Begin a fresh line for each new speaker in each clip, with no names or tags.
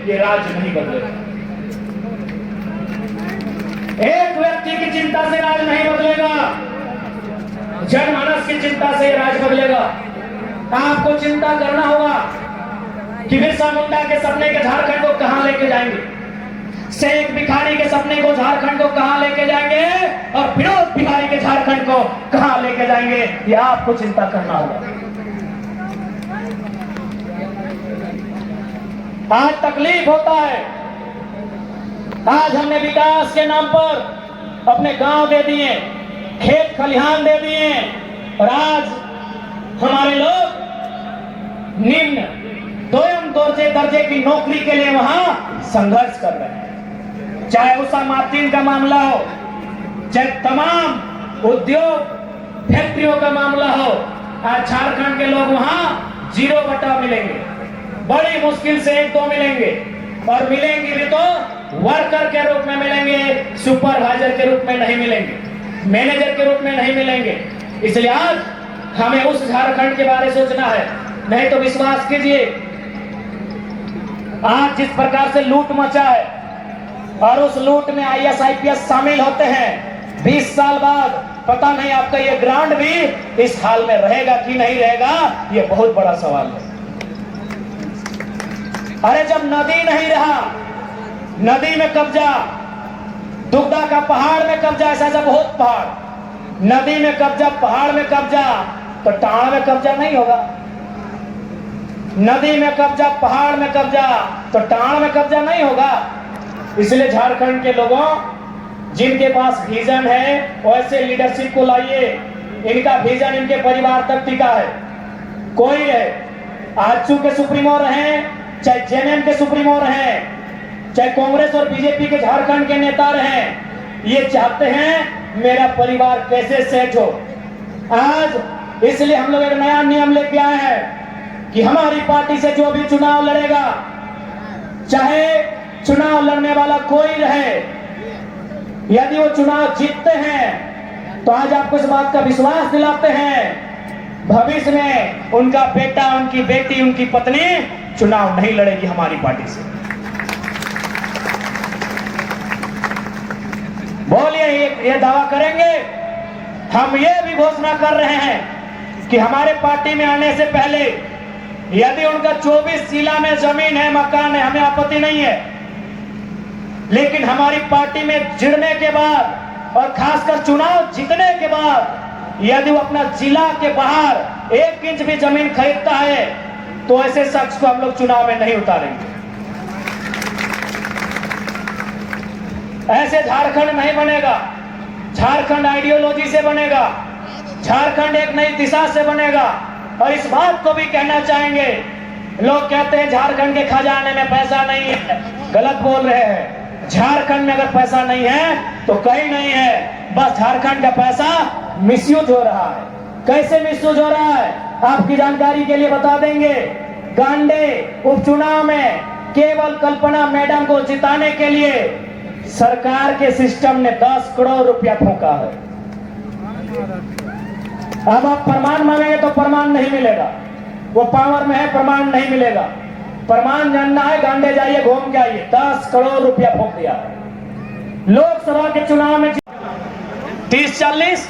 ये राज्य नहीं बदलेगा। एक व्यक्ति की चिंता से राज नहीं बदलेगा, जनमानस की चिंता से राज बदलेगा। आपको चिंता करना होगा कि बिरसा मुंडा के सपने के झारखंड को कहां लेके जाएंगे, शेख भिखारी के सपने को झारखंड को कहां लेके जाएंगे, और विनोद बिहारी के झारखंड को कहां लेके जाएंगे, ये आपको चिंता करना होगा। आज तकलीफ होता है, आज हमने विकास के नाम पर अपने गांव दे दिए, खेत खलिहान दे दिए, और आज हमारे लोग निम्न दोयम दर्जे की नौकरी के लिए वहां संघर्ष कर रहे हैं। चाहे उषा मार्टिन का मामला हो, चाहे तमाम उद्योग फैक्ट्रियों का मामला हो, आज झारखंड के लोग वहां 0 मिलेंगे, बड़ी मुश्किल से 1-2 मिलेंगे, और मिलेंगे भी तो वर्कर के रूप में मिलेंगे, सुपरवाइजर के रूप में नहीं मिलेंगे, मैनेजर के रूप में नहीं मिलेंगे। इसलिए आज हमें उस झारखंड के बारे में सोचना है। नहीं तो विश्वास कीजिए, आज जिस प्रकार से लूट मचा है, और उस लूट में IAS IPS शामिल होते हैं, 20 साल बाद पता नहीं आपका ये ग्रांड भी इस हाल में रहेगा कि नहीं रहेगा, ये बहुत बड़ा सवाल है। अरे जब नदी नहीं रहा, नदी में कब्जा, दुगदा का पहाड़ में कब्जा, ऐसा बहुत पहाड़, नदी में कब्जा, पहाड़ में कब्जा, तो टाड़ में कब्जा नहीं होगा। नदी में कब्जा, पहाड़ में कब्जा, तो टाड़ में कब्जा नहीं होगा। इसलिए झारखंड के लोगों, जिनके पास विजन है, वैसे लीडरशिप को लाइए। इनका विजन इनके परिवार तक टिका है। कोई है, आजसू के सुप्रीमो रहे, चाहे JNM के सुप्रीमो रहे, चाहे कांग्रेस और बीजेपी के झारखंड के नेता रहे, ये चाहते हैं मेरा परिवार कैसे सेट हो। आज इसलिए हम लोग एक नया नियम लेके आए हैं कि हमारी पार्टी से जो भी चुनाव लड़ेगा, चाहे चुनाव लड़ने वाला कोई रहे, यदि वो चुनाव जीतते हैं तो आज आपको इस बात का विश्वास दिलाते हैं, भविष्य में उनका बेटा, उनकी बेटी, उनकी पत्नी चुनाव नहीं लड़ेगी हमारी पार्टी से। बोलिए, ये दावा करेंगे। हम ये भी घोषणा कर रहे हैं कि हमारे पार्टी में आने से पहले यदि उनका 24 जिला में जमीन है, मकान है, हमें आपत्ति नहीं है, लेकिन हमारी पार्टी में जुड़ने के बाद और खासकर चुनाव जीतने के बाद यदि वो अपना जिला के बाहर 1 इंच भी जमीन खरीदता है तो ऐसे शख्स को हम लोग चुनाव में नहीं उतारेंगे। ऐसे झारखंड नहीं बनेगा। झारखंड आइडियोलॉजी से बनेगा, झारखंड एक नई दिशा से बनेगा। और इस बात को भी कहना चाहेंगे, लोग कहते हैं झारखंड के खजाने में पैसा नहीं है, गलत बोल रहे हैं। झारखंड में अगर पैसा नहीं है तो कहीं नहीं है, बस झारखंड का पैसा मिसयूज हो रहा है। कैसे मिसयूज हो रहा है आपकी जानकारी के लिए बता देंगे। गांडे उपचुनाव में केवल कल्पना मैडम को जिताने के लिए सरकार के सिस्टम ने 10 करोड़ रुपया फूंका है। अब आप प्रमाण मांगेंगे तो प्रमाण नहीं मिलेगा, वो पावर में है, प्रमाण नहीं मिलेगा। प्रमाण जानना है, गांडे जाइए, घूम के आइए, 10 करोड़ रुपया फूंक दिया। लोकसभा के चुनाव में 30-40,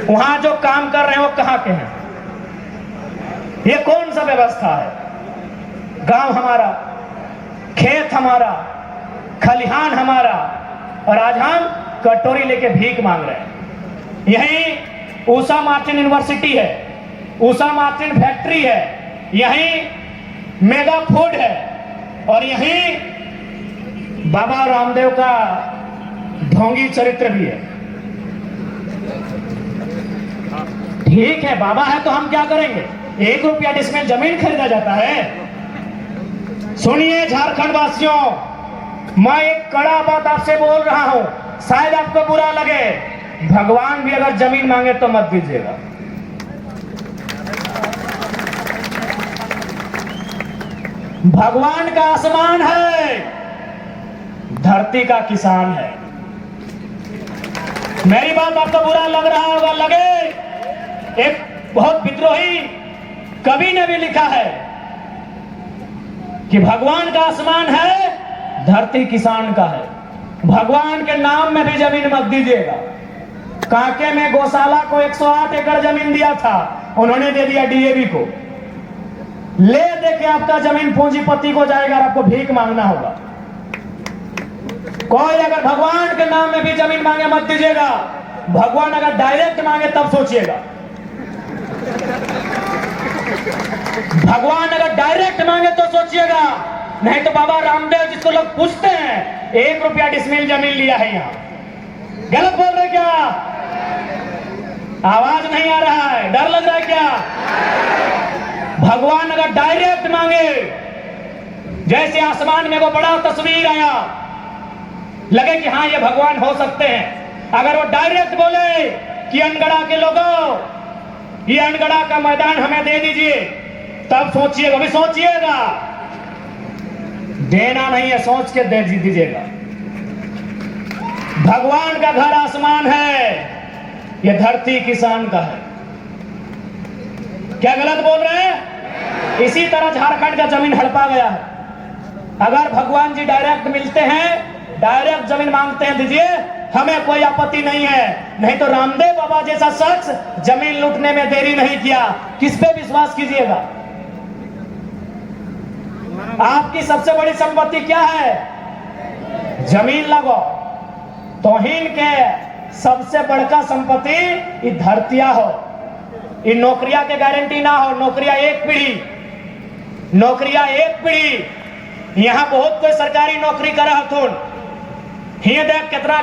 वहां जो काम कर रहे हैं वो कहां के हैं? ये कौन सा व्यवस्था है? गांव हमारा, खेत हमारा, खलिहान हमारा, और आज हम कटोरी लेके भीख मांग रहे हैं। यही उषा मार्टिन यूनिवर्सिटी है, उषा मार्टिन फैक्ट्री है, यही मेगा फूड है, और यही बाबा रामदेव का ढोंगी चरित्र भी है। ठीक है, बाबा है तो हम क्या करेंगे? 1 रुपया डिसमिल जमीन खरीदा जाता है? सुनिए झारखंड वासियों, मैं एक कड़ा बात आपसे बोल रहा हूं, शायद आपको बुरा लगे, भगवान भी अगर जमीन मांगे तो मत दीजिएगा। भगवान का आसमान है, धरती का किसान है। मेरी बात आपको बुरा लग रहा होगा, लगे। एक बहुत विद्रोही कवि ने भी लिखा है, कि भगवान का आसमान है, धरती किसान का है। भगवान के नाम में भी जमीन मत दीजिएगा। कांके में गौशाला को 108 एकड़ जमीन दिया था, उन्होंने दे दिया डीएवी को। ले दे के आपका जमीन पूंजीपति को जाएगा और आपको भीख मांगना होगा। कोई अगर भगवान के नाम में भी जमीन मांगे मत दीजिएगा। भगवान अगर डायरेक्ट मांगे तब सोचिएगा। भगवान अगर डायरेक्ट मांगे तो सोचिएगा, नहीं तो बाबा रामदेव जिसको लोग पूछते हैं 1 रुपया डिसमिल जमीन लिया है, यहां गलत बोल रहे क्या? आवाज नहीं आ रहा है, डर लग रहा है क्या? भगवान अगर डायरेक्ट मांगे, जैसे आसमान में वो बड़ा तस्वीर आया, लगे कि हाँ ये भगवान हो सकते हैं, अगर वो डायरेक्ट बोले कि अनगढ़ा के लोगों ये अनगढ़ा का मैदान हमें दे दीजिए, तब सोचिएगा, भी सोचिएगा। देना नहीं है, सोच के दे दीजिएगा। भगवान का घर आसमान है, ये धरती किसान का है। क्या गलत बोल रहे हैं? इसी तरह झारखंड का जमीन हड़पा गया है। अगर भगवान जी डायरेक्ट मिलते हैं, डायरेक्ट जमीन मांगते हैं, दीजिए, हमें कोई आपत्ति नहीं है। नहीं तो रामदेव बाबा जैसा शख्स जमीन लूटने में देरी नहीं किया, किस पे विश्वास कीजिएगा? आपकी सबसे बड़ी संपत्ति क्या है? जमीन लगो। तौहीन के सबसे बड़का संपत्ति ये धरतिया हो। ये नौकरिया के गारंटी ना हो। नौकरिया एक पीढ़ी, नौकरिया एक पीढ़ी। यहां बहुत कोई सरकारी नौकरी कर रहा थुन, देख कितना